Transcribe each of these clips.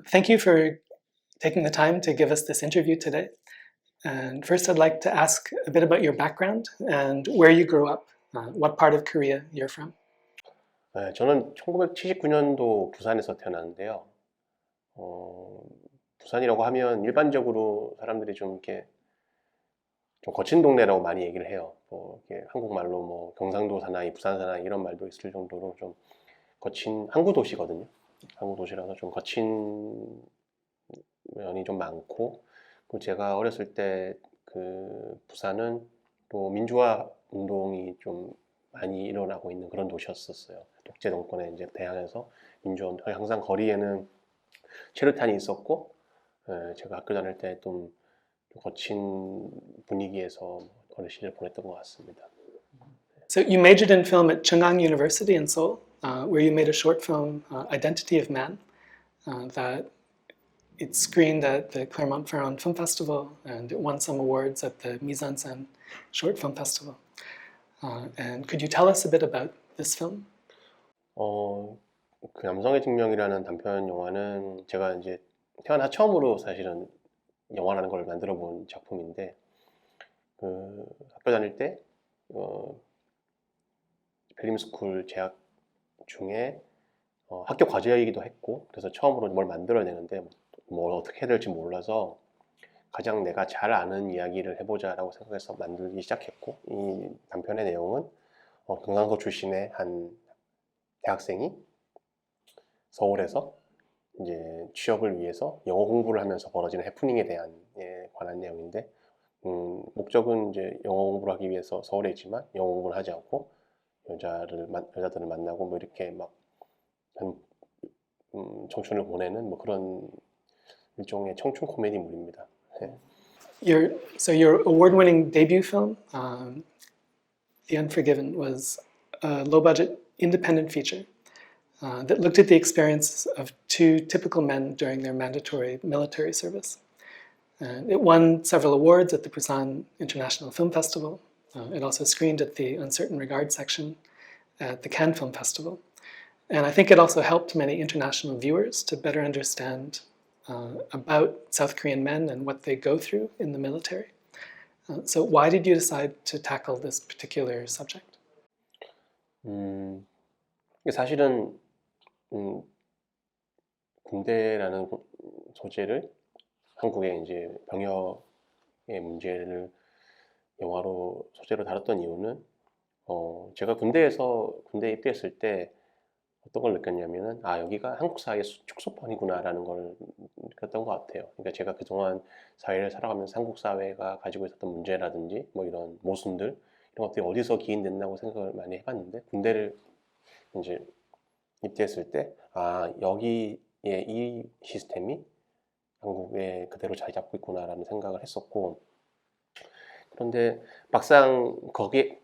Thank you for taking the time to give us this interview today. And first, I'd like to ask a bit about your background and where you grew up, what part of Korea you're from. 네, 저는 1979년도 부산에서 태어났는데요. 어, 부산이라고 하면 일반적으로 사람들이 좀 이렇게 좀 거친 동네라고 많이 얘기를 해요. 뭐 이렇게 한국말로 뭐 경상도 사나이, 부산 사나이 이런 말도 있을 정도로 좀 거친 항구 도시거든요. 항구 도시라서 좀 거친 면이 좀 많고, 그 제가 어렸을 때 그 부산은 또 민주화 운동이 좀 많이 일어나고 있는 그런 도시였었어요. 독재 정권에 이제 대항해서 민주화 운동, 항상 거리에는 체류탄이 있었고, 제가 학교 다닐 때 좀 거친 분위기에서 어린 시절 보냈던 것 같습니다. So, you majored in film at Chungang University in Seoul, where you made a short film, Identity of Man, that it screened at the Clermont-Ferrand Film Festival and it won some awards at the Mise en Scène Short Film Festival. And could you tell us a bit about this film? 그 남성의 증명이라는 단편 영화는 제가 이제 태어나 처음으로 사실은 영화라는 걸 만들어 본 작품인데, 그 학교 다닐 때 필름스쿨 재학 중에 학교 과제이기도 했고, 그래서 처음으로 뭘 만들어야 되는데 뭘 어떻게 해야 될지 몰라서 가장 내가 잘 아는 이야기를 해보자라고 생각해서 만들기 시작했고, 이 단편의 내용은 경상도 출신의 한 대학생이 서울에서 이제 취업을 위해서 영어 공부를 하면서 벌어지는 해프닝에 대한 관한 내용인데, 목적은 이제 영어 공부를 하기 위해서 서울에 있지만 영어 공부를 하지 않고 여자들을 만나고 뭐 이렇게 막 청춘을 보내는 뭐 그런 일종의 청춘 코미디물입니다. 네. Your award-winning debut film, The Unforgiven, was a low-budget independent feature that looked at the experiences of two typical men during their mandatory military service. And it won several awards at the Busan International Film Festival. It also screened at the Uncertain Regard section at the Cannes Film Festival. And I think it also helped many international viewers to better understand about South Korean men and what they go through in the military. So why did you decide to tackle this particular subject? 사실은 군대라는 소재를, 한국의 이제 병역의 문제를 영화로 소재로 다뤘던 이유는, 제가 군대에 입대했을 때 어떤 걸 느꼈냐면은, 여기가 한국 사회의 축소판이구나라는 걸 느꼈던 것 같아요. 그러니까 제가 그동안 사회를 살아가면서 한국 사회가 가지고 있었던 문제라든지 뭐 이런 모순들, 이런 것들이 어디서 기인됐나고 생각을 많이 해봤는데, 군대를 이제 입대했을 때 여기에 이 시스템이 한국에 그대로 자리 잡고 있구나라는 생각을 했었고, 그런데 막상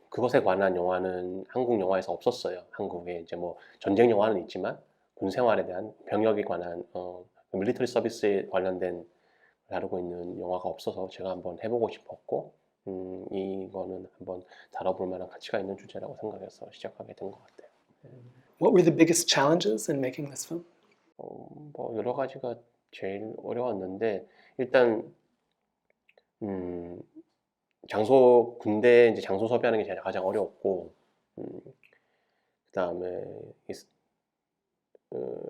그것에 관한 영화는 한국 영화에서 없었어요. 한국에 이제 뭐 전쟁 영화는 있지만 군 생활에 대한 병역에 관한 밀리터리 서비스에 관련된 다루고 있는 영화가 없어서 제가 한번 해보고 싶었고, 이거는 한번 다뤄볼 만한 가치가 있는 주제라고 생각해서 시작하게 된 것 같아요. What were the biggest challenges in making this film? 뭐 여러 가지가 제일 어려웠는데, 일단 군대 이제 장소 섭외하는 게 가장 어려웠고, 그다음에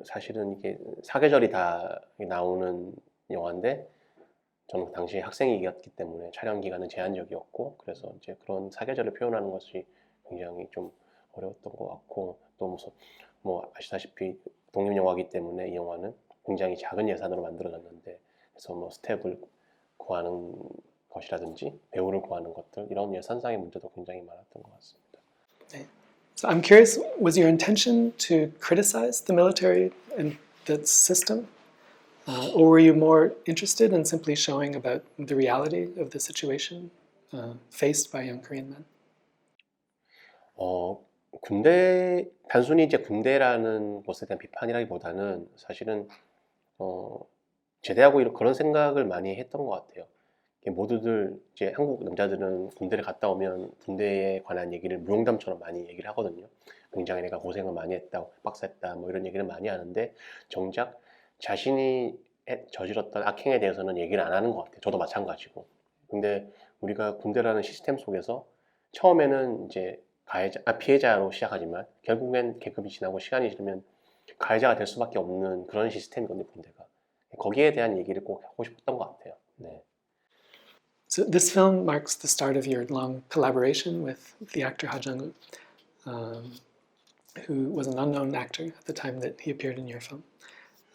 사실은 이게 사계절이 다 나오는 영화인데, 저는 당시 학생이었기 때문에 촬영 기간은 제한적이었고, 그래서 이제 그런 사계절을 표현하는 것이 굉장히 좀 어려웠던 것 같고, 또 무슨 뭐 아시다시피 독립 영화이기 때문에 이 영화는 굉장히 작은 예산으로 만들어졌는데, 그래서 뭐 스텝을 구하는 것이라든지 배우를 구하는 것들, 이런 예산상의 문제도 굉장히 많았던 것 같습니다. 네. So I'm curious, was your intention to criticize the military and the system? Or were you more interested in simply showing about the reality of the situation faced by young Korean men? 단순히 이제 군대라는 것에 대한 비판이라기보다는 사실은 제대하고 그런 생각을 많이 했던 것 같아요. 모두들 이제 한국 남자들은 군대를 갔다 오면 군대에 관한 얘기를 무용담처럼 많이 얘기를 하거든요. 굉장히 내가 고생을 많이 했다, 빡셌다, 뭐 이런 얘기를 많이 하는데, 정작 자신이 저질렀던 악행에 대해서는 얘기를 안 하는 것 같아요. 저도 마찬가지고. 근데 우리가 군대라는 시스템 속에서 처음에는 이제 피해자로 시작하지만 결국엔 계급이 지나고 시간이 지나면 가해자가 될 수밖에 없는 그런 시스템이거든요, 군대가. 거기에 대한 얘기를 꼭 하고 싶었던 것 같아요. 네. So this film marks the start of your long collaboration with the actor Ha Jung-woo, who was an unknown actor at the time that he appeared in your film,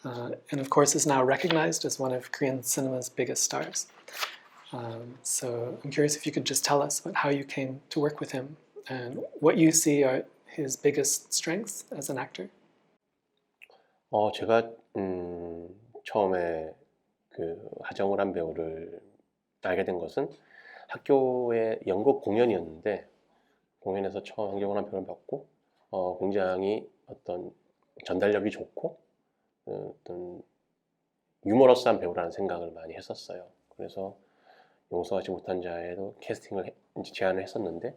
and of course is now recognized as one of Korean cinema's biggest stars. So I'm curious if you could just tell us about how you came to work with him and what you see are his biggest strengths as an actor. 제가 처음에 그 하정우란 배우를 알게 된 것은 학교의 연극 공연이었는데 공연에서 처음 하정우란 배우를 뵙고 굉장히 어떤 전달력이 좋고 어떤 유머러스한 배우라는 생각을 많이 했었어요. 그래서 용서하지 못한 자에도 캐스팅을 제안을 했었는데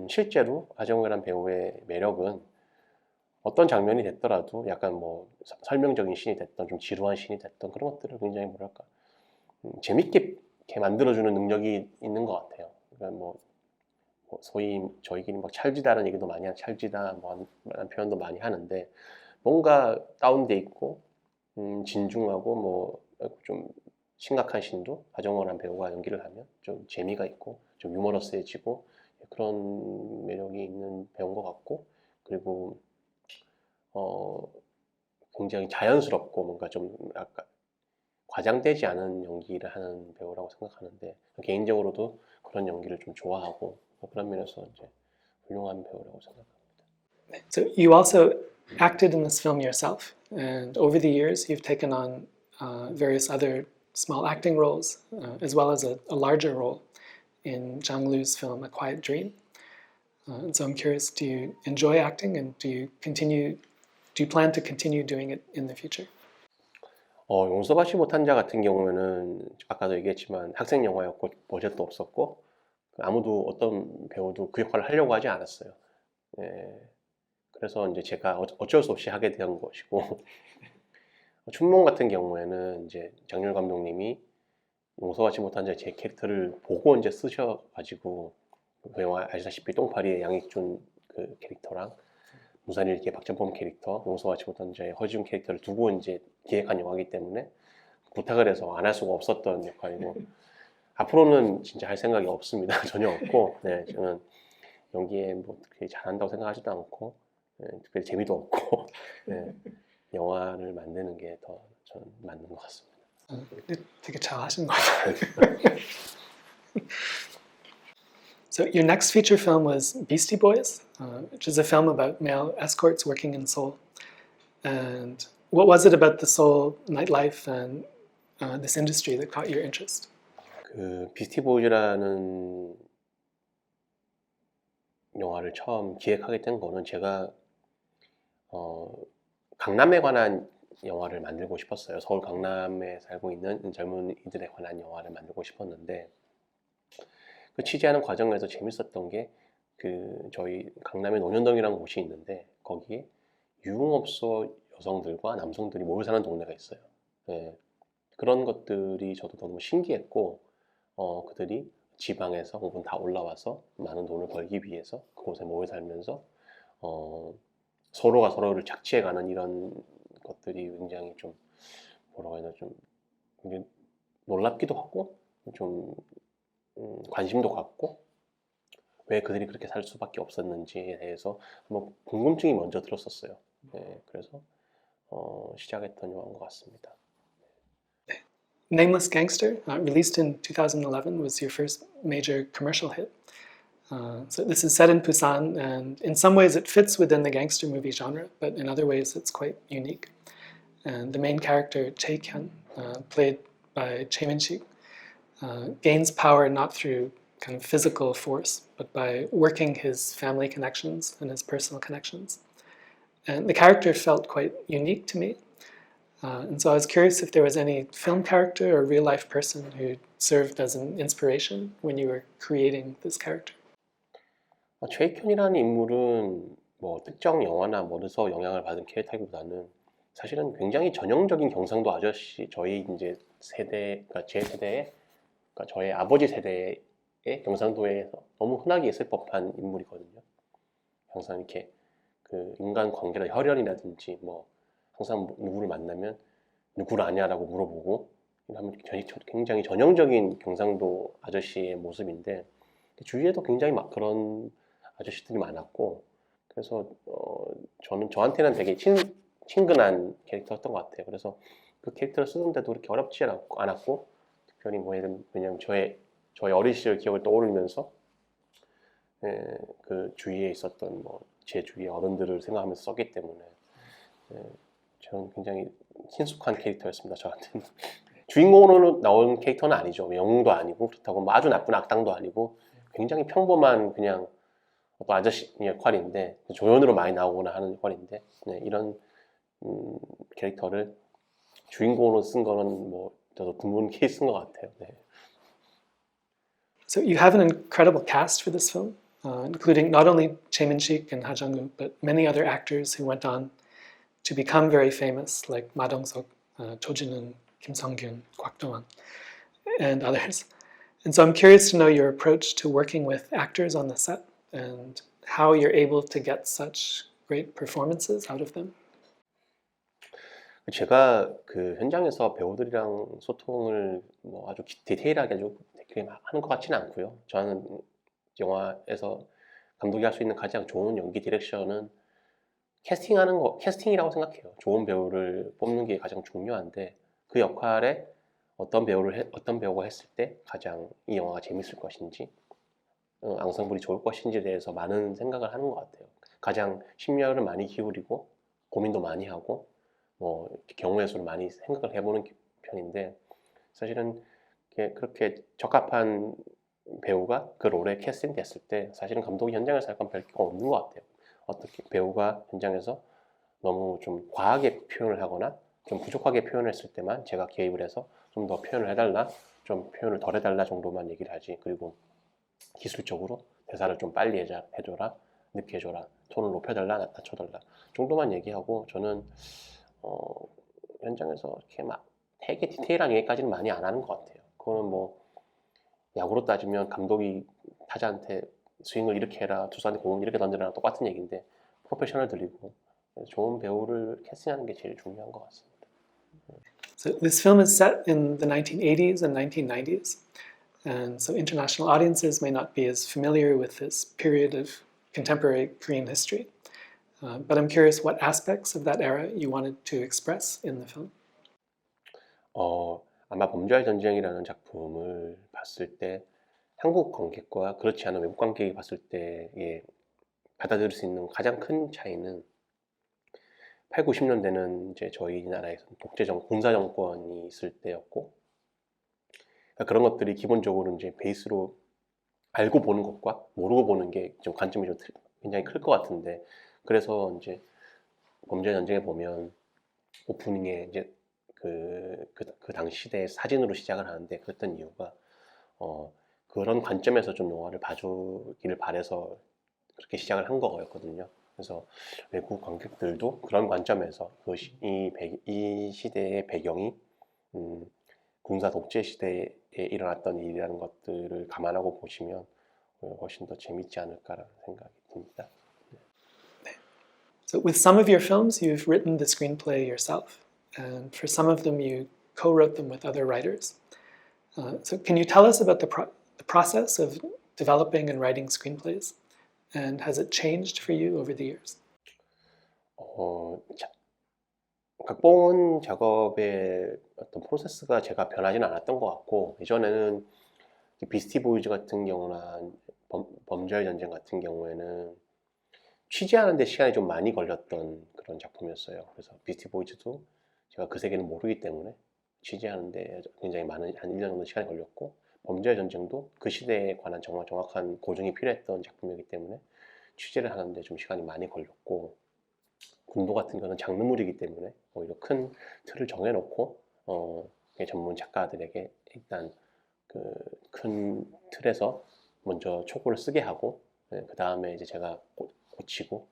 실제로 하정우란 배우의 매력은 어떤 장면이 됐더라도 약간 뭐 설명적인 씬이 됐던 좀 지루한 씬이 됐던 그런 것들을 굉장히 뭐랄까 재밌게 이렇게 만들어주는 능력이 있는 것 같아요. 그러니까 뭐 소위 저희끼리 막 찰지다라는 얘기도 많이 찰지다 뭐 하는 표현도 많이 하는데 뭔가 다운돼 있고 진중하고 뭐 좀 심각한 씬도 하정우란 배우가 연기를 하면 좀 재미가 있고 좀 유머러스해지고 그런 매력이 있는 배우인 것 같고 그리고 굉장히 자연스럽고 뭔가 좀 약간 과장되지 않은 연기를 하는 배우라고 생각하는데 개인적으로도 그런 연기를 좀 좋아하고 그런 면에서 이제 훌륭한 배우라고 생각합니다. So you also acted in this film yourself, and over the years you've taken on various other small acting roles, as well as a larger role in Zhang Lu's film A Quiet Dream. And so I'm curious, do you enjoy acting, and do you plan to continue doing it in the future? 용서받지 못한 자 같은 경우에는 아까도 얘기했지만 학생 영화였고 버젯도 없었고 아무도 어떤 배우도 그 역할을 하려고 하지 않았어요. 예, 그래서 이제 제가 어쩔 수 없이 하게 된 것이고 춘몽 같은 경우에는 이제 장률 감독님이 용서받지 못한 자 제 캐릭터를 보고 이제 쓰셔가지고 그 영화 아시다시피 똥파리의 양익준 그 캐릭터랑 무산일기의 박정범 캐릭터, 용서받지 못한 자의 허지훈 캐릭터를 두고 이제 기획한 영화이기 때문에 부탁을 해서 안 할 수가 없었던 역할이고 앞으로는 진짜 할 생각이 없습니다. 전혀 없고 네, 저는 연기에 뭐 그렇게 잘한다고 생각하지도 않고 네, 특별히 재미도 없고 네, 영화를 만드는 게 더 저는 맞는 것 같습니다. 되게 잘하신 것 같아요. So your next feature film was Beastie Boys, which is a film about male escorts working in Seoul. And what was it about the Seoul nightlife and this industry that caught your interest? 그 비스티 보이즈라는 영화를 처음 기획하게 된 거는 제가 강남에 관한 영화를 만들고 싶었어요. 서울 강남에 살고 있는 젊은이들에 관한 영화를 만들고 싶었는데 그 취재하는 과정에서 재밌었던 게 그 저희 강남에 논현동이라는 곳이 있는데 거기에 유흥업소 여성들과 남성들이 모여 사는 동네가 있어요. 네, 그런 것들이 저도 너무 신기했고 그들이 지방에서 혹은 다 올라와서 많은 돈을 벌기 위해서 그곳에 모여 살면서 서로가 서로를 착취해가는 이런 것들이 굉장히 좀 뭐라고 해야 되나 좀 놀랍기도 하고 좀 관심도 갖고 왜 그들이 그렇게 살 수밖에 없었는지에 대해서 한번 궁금증이 먼저 들었었어요. 네, 그래서 시작했던 영화인 것 같습니다. Nameless Gangster, released in 2011, was your first major commercial hit. So this is set in Busan, and in some ways it fits within the gangster movie genre, but in other ways it's quite unique. And the main character, Chae Kyun, played by Chae Min-sik, gains power not through kind of physical force, but by working his family connections and his personal connections. And the character felt quite unique to me. And so I was curious if there was any film character or real life person who served as an inspiration when you were creating this character. 최익현이라는 인물은 뭐 특정 영화나 뭐에서 영향을 받은 캐릭터기보다는 사실은 굉장히 전형적인 경상도 아저씨, 저희 이제 세대, 그러니까 제 세대의, 그러니까 저의 아버지 세대의 경상도에서 너무 흔하게 있을 법한 인물이거든요. 항상 이렇게 그 인간 관계나 혈연이라든지 뭐 항상 누구를 만나면 누구를 아냐라고 물어보고 하면 굉장히 전형적인 경상도 아저씨의 모습인데 주위에도 굉장히 막 그런 아저씨들이 많았고 그래서 저는 저한테는 되게 친근한 캐릭터였던 것 같아요. 그래서 그 캐릭터를 쓰는데도 그렇게 어렵지 않았고 특별히 뭐 왜냐면 저의 어린 시절 기억을 떠올리면서 그 주위에 있었던 뭐 제 주위의 어른들을 생각하면서 썼기 때문에 저는 굉장히 친숙한 캐릭터였습니다. 저한테는 주인공으로 나온 캐릭터는 아니죠. 영웅도 아니고 그렇다고 뭐 아주 나쁜 악당도 아니고 굉장히 평범한 그냥 어떤 아저씨 역할인데 조연으로 많이 나오거나 하는 역할인데 이런 캐릭터를 주인공으로 쓴 거는 뭐 저도 드문 케이스인 것 같아요. 네. So you have an incredible cast for this film, including not only Chae Min-sik and Ha Jung-woo, but many other actors who went on to become very famous, like Ma Dong-seok, Cho Jin-eun, Kim Sung-kyun, Kwak Do-won, and others. And so I'm curious to know your approach to working with actors on the set and how you're able to get such great performances out of them. 제가 그 현장에서 배우들이랑 소통을 뭐 아주 디테일하게 아주 되게 하는 것 같지는 않고요. 저는 영화에서 감독이 할 수 있는 가장 좋은 연기 디렉션은 캐스팅이라고 생각해요. 좋은 배우를 뽑는 게 가장 중요한데 그 역할에 어떤 배우가 했을 때 가장 이 영화가 재밌을 것인지, 앙상블이 좋을 것인지에 대해서 많은 생각을 하는 것 같아요. 가장 심려를 많이 기울이고 고민도 많이 하고 뭐 경우의 수를 많이 생각을 해보는 편인데 사실은 그렇게 적합한 배우가 그 롤에 캐스팅됐을 때 사실은 감독이 현장에서 약간 별 게 없는 것 같아요. 어떻게 배우가 현장에서 너무 좀 과하게 표현을 하거나 좀 부족하게 표현했을 때만 제가 개입을 해서 좀 더 표현을 해달라, 좀 표현을 덜 해달라 정도만 얘기를 하지. 그리고 기술적으로 대사를 좀 빨리 해줘라, 늦게 해줘라, 톤을 높여달라, 낮춰달라 정도만 얘기하고 저는 어, 현장에서 이렇게 막 되게 디테일한 얘기까지는 많이 안 하는 것 같아요. 그거는 뭐 야구로 따지면 감독이 타자한테 스윙을 이렇게 해라, 투수한테 공을 이렇게 던져라 똑같은 얘기인데 프로페셔널들이고 좋은 배우를 캐스팅하는 게 제일 중요한 것 같습니다. So this film is set in the 1980s and 1990s. And so international audiences may not be as familiar with this period of contemporary Korean history. But I'm curious what aspects of that era you wanted to express in the film. 아마 범죄와의 전쟁이라는 작품을 봤을 때 한국 관객과 그렇지 않은 외국 관객이 봤을 때에 받아들일 수 있는 가장 큰 차이는 8, 90년대는 이제 저희 나라에서 군사 정권이 있을 때였고 그러니까 그런 것들이 기본적으로 이제 베이스로 알고 보는 것과 모르고 보는 게 좀 관점이 좀 굉장히 클 것 같은데 그래서 이제 범죄 전쟁에 보면 오프닝에 이제 그 당시 시대의 사진으로 시작을 하는데 그랬던 이유가 그런 관점에서 좀 영화를 봐주기를 바래서 그렇게 시작을 한 거였거든요. 그래서 외국 관객들도 그런 관점에서 이 시대의 배경이 군사 독재 시대에 일어났던 일이라는 것들을 감안하고 보시면 훨씬 더 재밌지 않을까라는 생각이 듭니다. So with some of your films, you've written the screenplay yourself. And for some of them, you co-wrote them with other writers. So can you tell us about the process of developing and writing screenplays? And has it changed for you over the years? 각본 작업의 어떤 프로세스가 제가 변하지는 않았던 것 같고 예전에는 비스티 보이즈 같은 경우나 범죄의 전쟁 같은 경우에는 취재하는 데 시간이 좀 많이 걸렸던 그런 작품이었어요. 그래서 비스티 보이즈도 제가 그 세계는 모르기 때문에 취재하는 데 굉장히 많은 한 1년 정도 시간이 걸렸고 범죄의 전쟁도 그 시대에 관한 정말 정확한 고증이 필요했던 작품이기 때문에 취재를 하는데 좀 시간이 많이 걸렸고 군도 같은 경우는 장르물이기 때문에 오히려 큰 틀을 정해놓고 전문 작가들에게 일단 그 큰 틀에서 먼저 초고를 쓰게 하고 그 다음에 이제 제가 고치고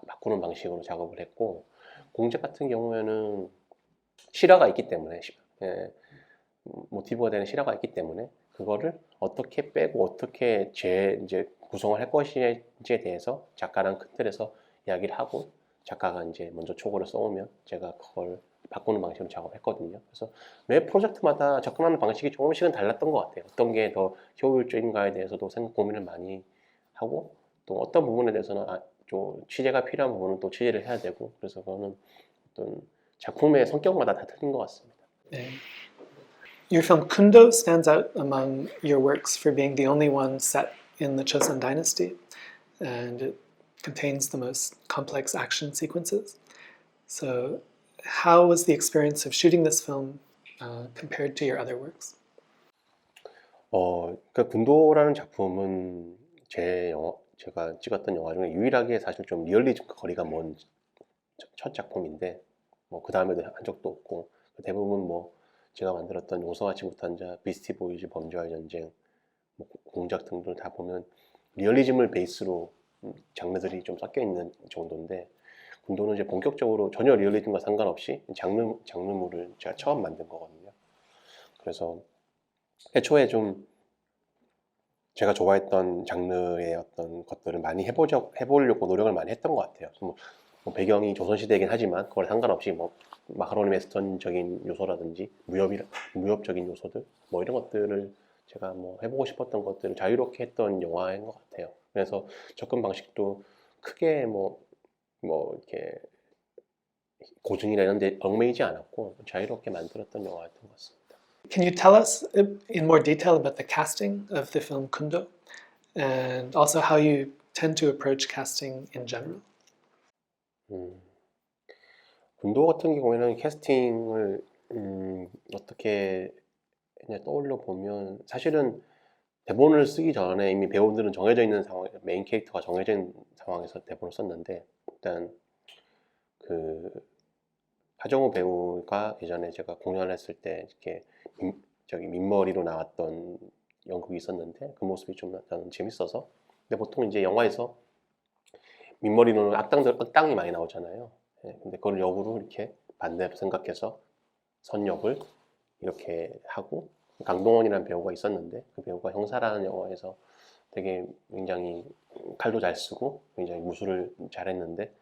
바꾸는 방식으로 작업을 했고 공작 같은 경우에는 실화가 있기 때문에 예, 모티브가 되는 실화가 있기 때문에 그거를 어떻게 빼고 어떻게 이제 구성을 할 것인지에 대해서 작가랑 큰 틀에서 이야기를 하고 작가가 이제 먼저 초고를 써오면 제가 그걸 바꾸는 방식으로 작업했거든요. 그래서 매 프로젝트마다 접근하는 방식이 조금씩은 달랐던 것 같아요. 어떤 게 더 효율적인가에 대해서도 고민을 많이 하고 또 어떤 부분에 대해서는 좀 취재가 필요한 부분은 또 취재를 해야 되고 그래서 그거는 어떤 작품의 성격마다 다 틀린 것 같습니다. 네. Your film Kundo stands out among your works for being the only one set in the Chosun dynasty, and it contains the most complex action sequences. So, how was the experience of shooting this film compared to your other works? 그러니까 군도라는 작품은 제가 찍었던 영화 중에 유일하게 사실 좀 리얼리즘과 거리가 먼 첫 작품인데, 뭐 그 다음에도 한 적도 없고 대부분 뭐 제가 만들었던 용서하지 못한 자, 비스티 보이즈, 범죄와의 전쟁, 뭐 공작 등들 다 보면 리얼리즘을 베이스로 장르들이 좀 섞여 있는 정도인데 군도는 이제 본격적으로 전혀 리얼리즘과 상관없이 장르물을 제가 처음 만든 거거든요. 그래서 애초에 좀 제가 좋아했던 장르의 어떤 것들을 많이 해보려고 노력을 많이 했던 것 같아요. 뭐 배경이 조선시대이긴 하지만 그걸 상관없이 뭐 마카로니 웨스턴적인 요소라든지 무협적인 요소들 뭐 이런 것들을 제가 뭐 해보고 싶었던 것들을 자유롭게 했던 영화인 것 같아요. 그래서 접근 방식도 크게 뭐 이렇게 고증이나 이런 데 얽매이지 않았고 자유롭게 만들었던 영화였던 것 같습니다. Can you tell us in more detail about the casting of the film Kundo, and also how you tend to approach casting in general? 군도 같은 경우에는 캐스팅을 어떻게 그냥 떠올려 보면 사실은 대본을 쓰기 전에 이미 배우들은 정해져 있는 상황, 메인 캐릭터가 정해져 있는 상황에서 대본을 썼는데 일단 그 하정우 배우가 예전에 제가 공연했을 때 이렇게 민머리로 나왔던 연극이 있었는데 그 모습이 좀 나는 재밌어서 근데 보통 이제 영화에서 민머리로는 악당이 많이 나오잖아요. 예, 근데 그걸 역으로 이렇게 반대로 생각해서 선역을 이렇게 하고 강동원이라는 배우가 있었는데 그 배우가 형사라는 영화에서 되게 굉장히 칼도 잘 쓰고 굉장히 무술을 잘했는데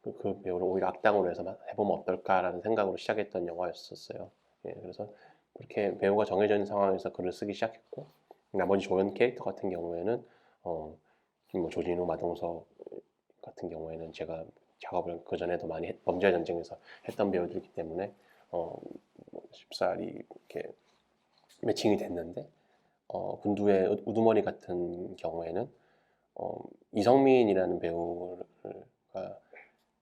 그 배우를 오히려 악당으로 해서 해보면 어떨까라는 생각으로 시작했던 영화였었어요. 예, 그래서 그렇게 배우가 정해져 있는 상황에서 글을 쓰기 시작했고 나머지 조연 캐릭터 같은 경우에는 뭐 조진우, 마동석 같은 경우에는 제가 작업을 그 전에도 많이 범죄 전쟁에서 했던 배우들이기 때문에 뭐 쉽사리 이렇게 매칭이 됐는데 군두의 우두머리 같은 경우에는 이성민이라는 배우가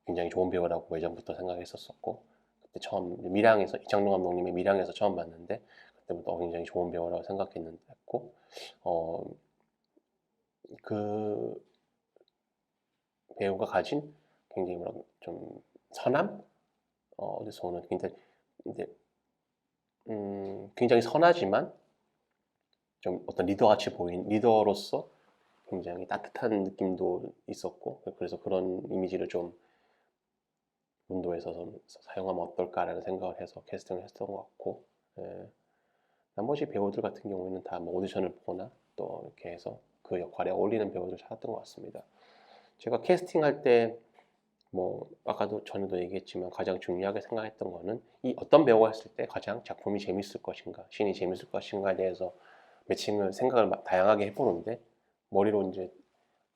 굉장히 좋은 배우라고 예전부터 생각했었었고 그때 처음 밀양에서 이창동 감독님의 밀양에서 처음 봤는데 그때부터 굉장히 좋은 배우라고 생각했고 그 배우가 가진 굉장히 좀 선함 어디서 오는 굉장히 선하지만 좀 어떤 리더같이 보인 리더로서 굉장히 따뜻한 느낌도 있었고 그래서 그런 이미지를 좀 문도에서 사용하면 어떨까라는 생각을 해서 캐스팅을 했던 것 같고 예. 나머지 배우들 같은 경우에는 다 뭐 오디션을 보거나 또 이렇게 해서 그 역할에 어울리는 배우들 찾았던 것 같습니다. 제가 캐스팅할 때 뭐 아까도 전에도 얘기했지만 가장 중요하게 생각했던 거는 이 어떤 배우가 했을 때 가장 작품이 재밌을 것인가 신이 재밌을 것인가에 대해서 생각을 다양하게 해보는데 머리로 이제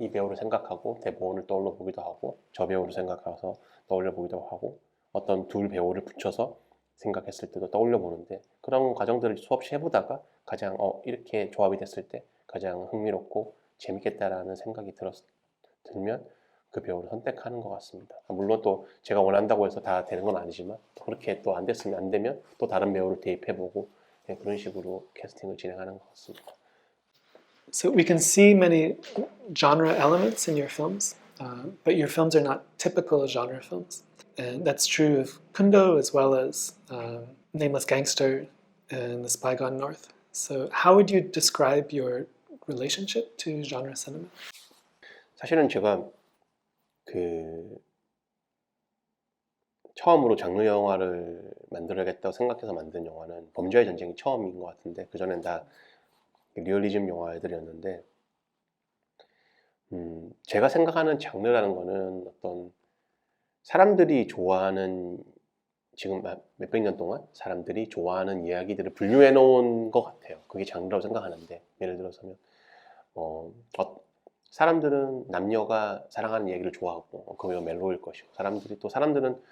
이 배우를 생각하고 대본을 떠올려 보기도 하고 저 배우를 생각해서 떠올려 보기도 하고 어떤 둘 배우를 붙여서 생각했을 때도 떠올려 보는데 그런 과정들을 수없이 해보다가 가장 이렇게 조합이 됐을 때 가장 흥미롭고 재밌겠다라는 생각이 들면 그 배우를 선택하는 것 같습니다. 물론 또 제가 원한다고 해서 다 되는 건 아니지만 그렇게 또 안 되면 또 다른 배우를 대입해보고 그런 식으로 캐스팅을 진행하는 것 같습니다. So we can see many genre elements in your films, but your films are not typical genre films. And that's true of Kundo as well as Nameless Gangster and The Spy Gone North. So how would you describe your relationship to genre cinema? 사실은 제가 그 처음으로 장르 영화를 만들어야겠다고 생각해서 만든 영화는 범죄의 전쟁이 처음인 것 같은데 그전엔 다 리얼리즘 영화들이었는데 제가 생각하는 장르라는 거는 어떤 사람들이 좋아하는 지금 몇백 년 동안 사람들이 좋아하는 이야기들을 분류해 놓은 것 같아요. 그게 장르라고 생각하는데 예를 들어서면 어, 사람들은 남녀가 사랑하는 얘기를 좋아하고 그게 멜로일 것이고 사람들은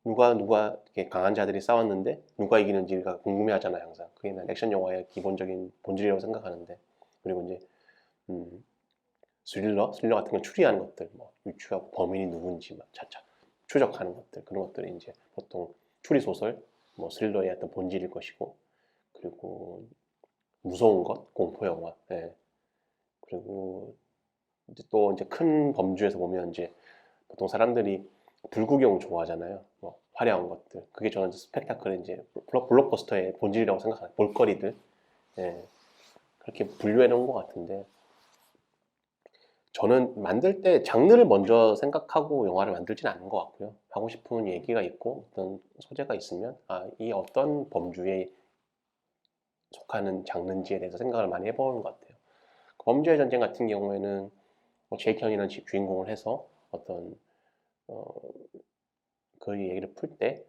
누가 이렇게 강한 자들이 싸웠는데 누가 이기는지가 궁금해하잖아요 항상. 그게 난 액션 영화의 기본적인 본질이라고 생각하는데 그리고 이제 스릴러 같은 건 추리하는 것들 뭐 유추하고 범인이 누군지 막 차차 추적하는 것들 그런 것들이 이제 보통 추리 소설 뭐 스릴러의 어떤 본질일 것이고 그리고 무서운 것 공포 영화 예. 그리고 이제 또 이제 큰 범주에서 보면 이제 보통 사람들이 불구경 좋아하잖아요. 뭐 화려한 것들. 그게 저는 스펙타클의 이제 블록버스터의 본질이라고 생각하는 볼거리들. 예, 그렇게 분류해 놓은 것 같은데 저는 만들 때 장르를 먼저 생각하고 영화를 만들지는 않은 것 같고요. 하고 싶은 얘기가 있고 어떤 소재가 있으면 이 어떤 범주에 속하는 장르인지에 대해서 생각을 많이 해보는 것 같아요. 범죄의 전쟁 같은 경우에는 제이크 현이라는 주인공을 해서 어떤 어, 그 얘기를 풀 때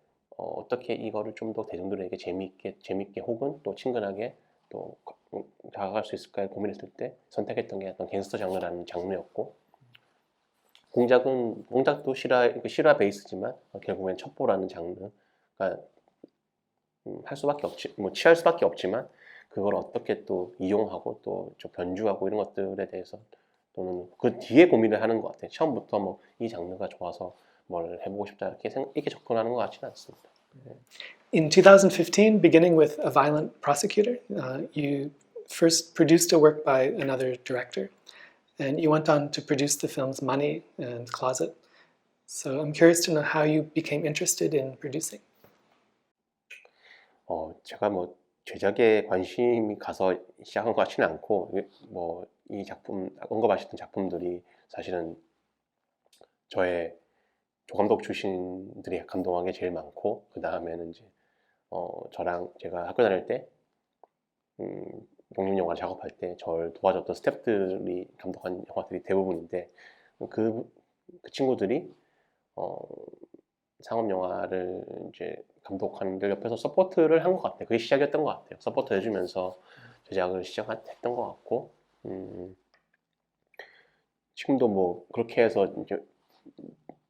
떻게 이거를 좀 더 대중들에게 재밌게 혹은 또 친근하게 또 다가갈 수 있을까 고민했을 때 선택했던 게 어떤 갱스터 장르라는 장르였고 공작도 실화 베이스지만 결국엔 첩보라는 장르가 할 수밖에 없지 뭐 취할 수밖에 없지만 그걸 어떻게 또 이용하고 또 좀 변주하고 이런 것들에 대해서 또는 그 뒤에 고민을 하는 것 같아요. 처음부터 뭐 이 장르가 좋아서 뭘 해보고 싶다 이렇게 접근하는 것 같지는 않습니다. In 2015, beginning with A Violent Prosecutor, you first produced a work by another director, and you went on to produce the films Money and Closet. So I'm curious to know how you became interested in producing. 제가 뭐 제작에 관심이 가서 시작한 것 같지는 않고 뭐 이 작품 언급하셨던 작품들이 사실은 저의 조감독 출신들이 감동한 게 제일 많고 그 다음에는 이제 저랑 제가 학교 다닐 때 독립영화 작업할 때 저를 도와줬던 스태프들이 감독한 영화들이 대부분인데 그, 그 친구들이 어, 상업 영화를 이제 감독하는 데 옆에서 서포트를 한 것 같아요. 그게 시작이었던 것 같아요. 서포트 해주면서 제작을 시작했던 것 같고 지금도 뭐 그렇게 해서 이제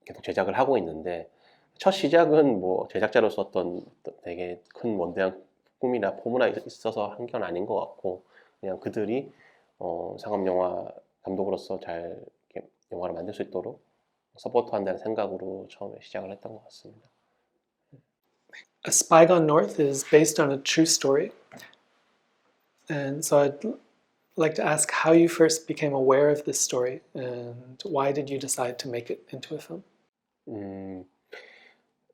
계속 제작을 하고 있는데 첫 시작은 뭐 제작자로서 어떤 되게 큰 원대한 꿈이나 포무라 있어서 한 건 아닌 것 같고 그냥 그들이 상업 영화 감독으로서 잘 이렇게 영화를 만들 수 있도록 서포트한다는 생각으로 처음에 시작을 했던 것 같습니다. A Spy Gone North is based on a true story, and so I'd like to ask how you first became aware of this story and why did you decide to make it into a film? 음,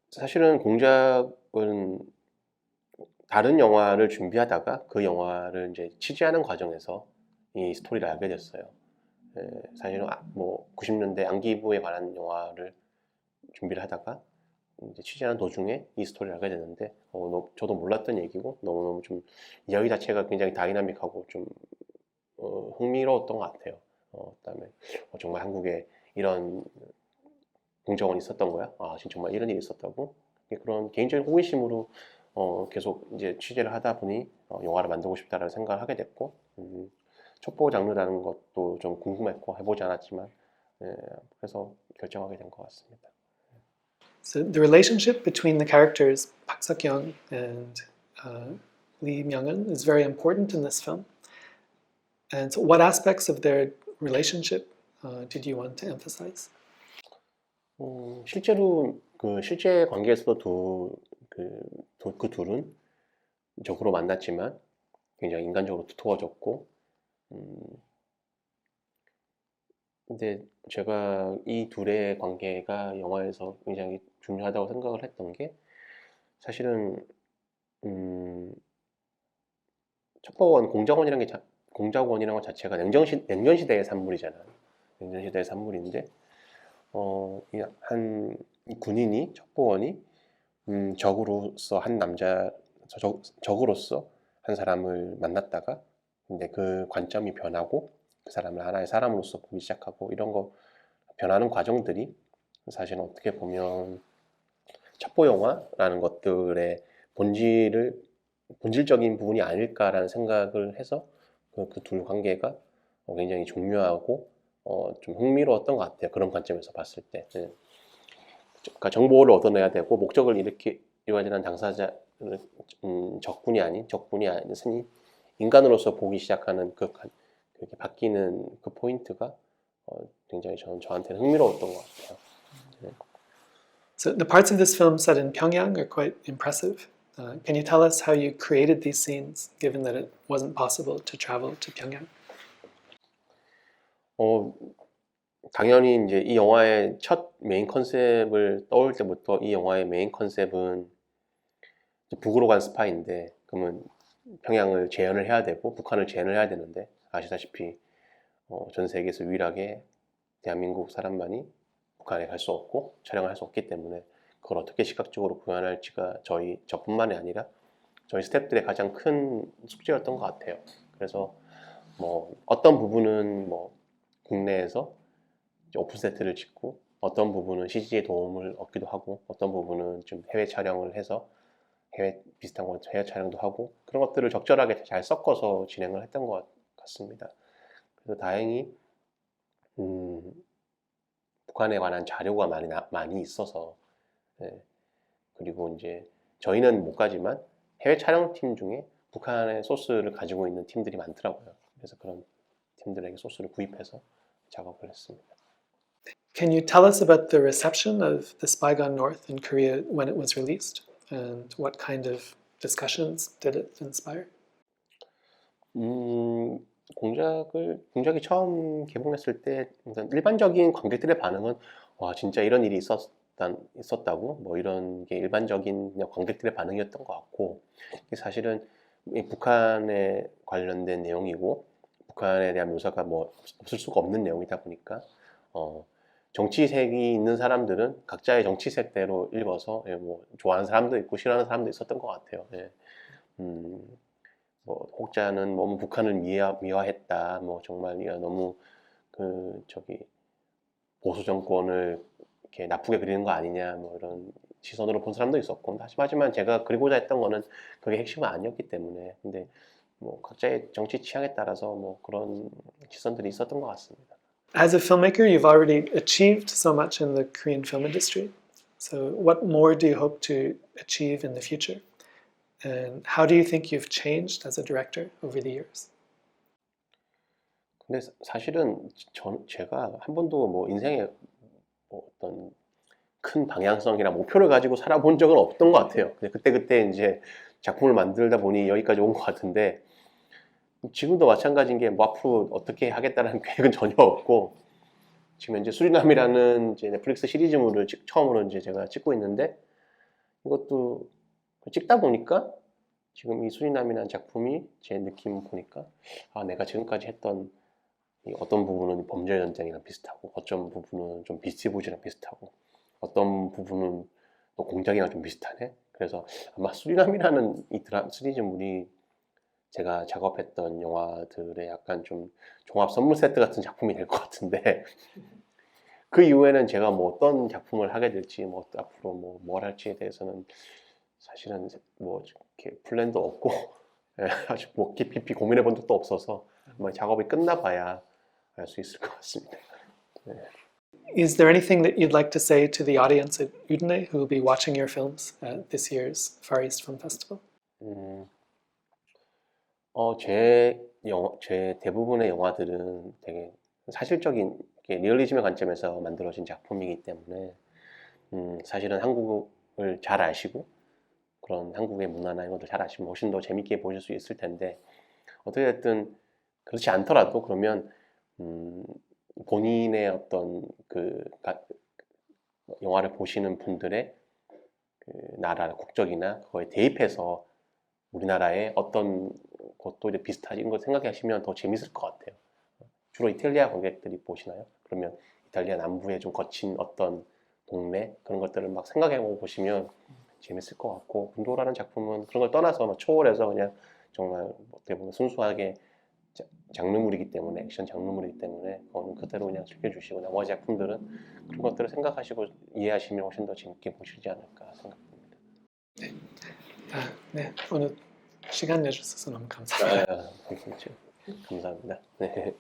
사실은 공작은 다른 영화를 준비하다가 그 영화를 이제 취재하는 과정에서 이 스토리를 알게 됐어요. 사실은 뭐 90년대 안기부에 관한 영화를 준비를 하다가 이제 취재하는 도중에 이 스토리를 알게 됐는데 저도 몰랐던 얘기고 너무너무 좀 이야기 자체가 굉장히 다이나믹하고 좀 흥미로웠던 것 같아요. 그다음에 정말 한국에 이런 공정원이 있었던 거야? 진짜 정말 이런 일이 있었다고? 그런 개인적인 호기심으로 계속 이제 취재를 하다 보니 영화를 만들고 싶다라는 생각을 하게 됐고 첩보 장르라는 것도 좀 궁금했고 해보지 않았지만 그래서 결정하게 된 것 같습니다. So the relationship between the characters Park Suk-young and Lee Myung-eun is very important in this film. And so what aspects of their relationship did you want to emphasize? 실제로 그 실제 관계에서도 그 둘은 적으로 만났지만 굉장히 인간적으로 두터워졌고 근데 제가 이 둘의 관계가 영화에서 굉장히 중요하다고 생각을 했던 게 사실은 첩보원 공작원이라는 것 자체가 냉전 시대의 산물이잖아요. 냉전 시대의 산물인데 한 군인이 첩보원이 적으로서 한 남자, 적으로서 한 사람을 만났다가 근데 그 관점이 변하고 그 사람을 하나의 사람으로서 보기 시작하고 이런 거 변하는 과정들이 사실은 어떻게 보면 첩보 영화라는 것들의 본질적인 부분이 아닐까라는 생각을 해서 그 둘 관계가 굉장히 중요하고 좀 흥미로웠던 것 같아요. 그런 관점에서 봤을 때. 네. 그러니까 정보를 얻어내야 되고 목적을 이루어야 되는 당사자를 적군이 아닌 스님 인간으로서 보기 시작하는 그렇게 바뀌는 그 포인트가 굉장히 저한테는 흥미로웠던 것 같아요. 네. So the parts of this film set in Pyongyang are quite impressive. Can you tell us how you created these scenes, given that it wasn't possible to travel to Pyongyang? 어, 당연히 이제 이 영화의 첫 메인 컨셉을 떠올 때부터 이 영화의 메인 컨셉은 북으로 간 스파이인데 그러면 평양을 재현을 해야 되고 북한을 재현을 해야 되는데 아시다시피 전 세계에서 유일하게 대한민국 사람만이 북한에 갈 수 없고 촬영을 할 수 없기 때문에 그걸 어떻게 시각적으로 구현할지가 저뿐만이 아니라 저희 스태프들의 가장 큰 숙제였던 것 같아요. 그래서 뭐 어떤 부분은 뭐 국내에서 오픈 세트를 짓고 어떤 부분은 CG의 도움을 얻기도 하고 어떤 부분은 좀 해외 촬영을 해서 비슷한 거 해외 촬영도 하고 그런 것들을 적절하게 잘 섞어서 진행을 했던 것 같습니다. 그래서 다행히 북한에 관한 자료가 많이 있어서 예. 그리고 이제 저희는 못 가지만 해외 촬영팀 중에 북한의 소스를 가지고 있는 팀들이 많더라고요. 그래서 그런 팀들에게 소스를 구입해서 작업을 했습니다. Can you tell us about the reception of The Spy Gone North in Korea when it was released? And what kind of discussions did it inspire? 공작이 처음 개봉했을 때 우선 일반적인 관객들의 반응은 와 진짜 이런 일이 있었다고 뭐 이런 게 일반적인 그냥 관객들의 반응이었던 것 같고 사실은 이 북한에 관련된 내용이고 북한에 대한 묘사가 뭐 없을 수가 없는 내용이다 보니까 정치색이 있는 사람들은 각자의 정치색대로 읽어서 뭐 좋아하는 사람도 있고 싫어하는 사람도 있었던 것 같아요. 예. 뭐 혹자는 너무 북한을 미화했다. 뭐 정말 너무 보수 정권을 이렇게 나쁘게 그리는 거 아니냐. 뭐 이런 시선으로 본 사람도 있었고 하지만 제가 그리고자 했던 거는 그게 핵심은 아니었기 때문에 근데 뭐 각자의 정치 취향에 따라서 뭐 그런 시선들이 있었던 것 같습니다. As a filmmaker, you've already achieved so much in the Korean film industry. So, what more do you hope to achieve in the future? And how do you think you've changed as a director over the years? 근데 사실은 제가 한 번도 뭐 인생에 뭐 어떤 큰 방향성이나 목표를 가지고 살아본 적은 없던 것 같아요. 그때 이제 작품을 만들다 보니 여기까지 온 것 같은데 지금도 마찬가지인 게 뭐 앞으로 어떻게 하겠다는 계획은 전혀 없고 지금 현재 수리남이라는 이제 넷플릭스 시리즈물을 처음으로 이제 제가 찍고 있는데 이것도 찍다 보니까 지금 이 수리남이라는 작품이 제 느낌 보니까 내가 지금까지 했던 어떤 부분은 범죄 전쟁이랑 비슷하고 어떤 부분은 좀 비스티부지랑 비슷하고 어떤 부분은 또 공작이랑 좀 비슷하네. 그래서 아마 수리남이라는 이 시리즈물이 제가 작업했던 영화들의 약간 좀 종합 선물 세트 같은 작품이 될 것 같은데 그 이후에는 제가 뭐 어떤 작품을 하게 될지 뭐 앞으로 뭘 할지에 대해서는 사실은 뭐 이렇게 플랜도 없고 아직 뭐 깊이 고민해 본 적도 없어서 아마 작업이 끝나봐야 알 수 있을 것 같습니다. 네. Is there anything that you'd like to say to the audience at Udine who will be watching your films at this year's Far East Film Festival? 제 대부분의 영화들은 되게 사실적인 리얼리즘의 관점에서 만들어진 작품이기 때문에 사실은 한국을 잘 아시고 그런 한국의 문화나 이런 것들 잘 아시면 훨씬 더 재밌게 보실 수 있을 텐데 어떻게 됐든 그렇지 않더라도 그러면 본인의 어떤 영화를 보시는 분들의 나라 국적이나 그거에 대입해서 우리나라의 어떤 것도 이제 비슷하신 걸 생각하시면 더 재밌을 것 같아요. 주로 이탈리아 관객들이 보시나요? 그러면 이탈리아 남부의 좀 거친 어떤 동네 그런 것들을 막 생각해보고 보시면 재밌을 것 같고, 군도라는 작품은 그런 걸 떠나서 막 초월해서 그냥 정말 어떻게 보면 순수하게 장르물이기 때문에, 액션 장르물이기 때문에 그거는 그대로 그냥 즐겨주시고, 나머지 작품들은 그런 것들을 생각하시고 이해하시면 훨씬 더 재밌게 보시지 않을까 생각합니다. 네, 오늘 시간 내주셔서 너무 감사합니다. 그렇죠. 감사합니다. 네.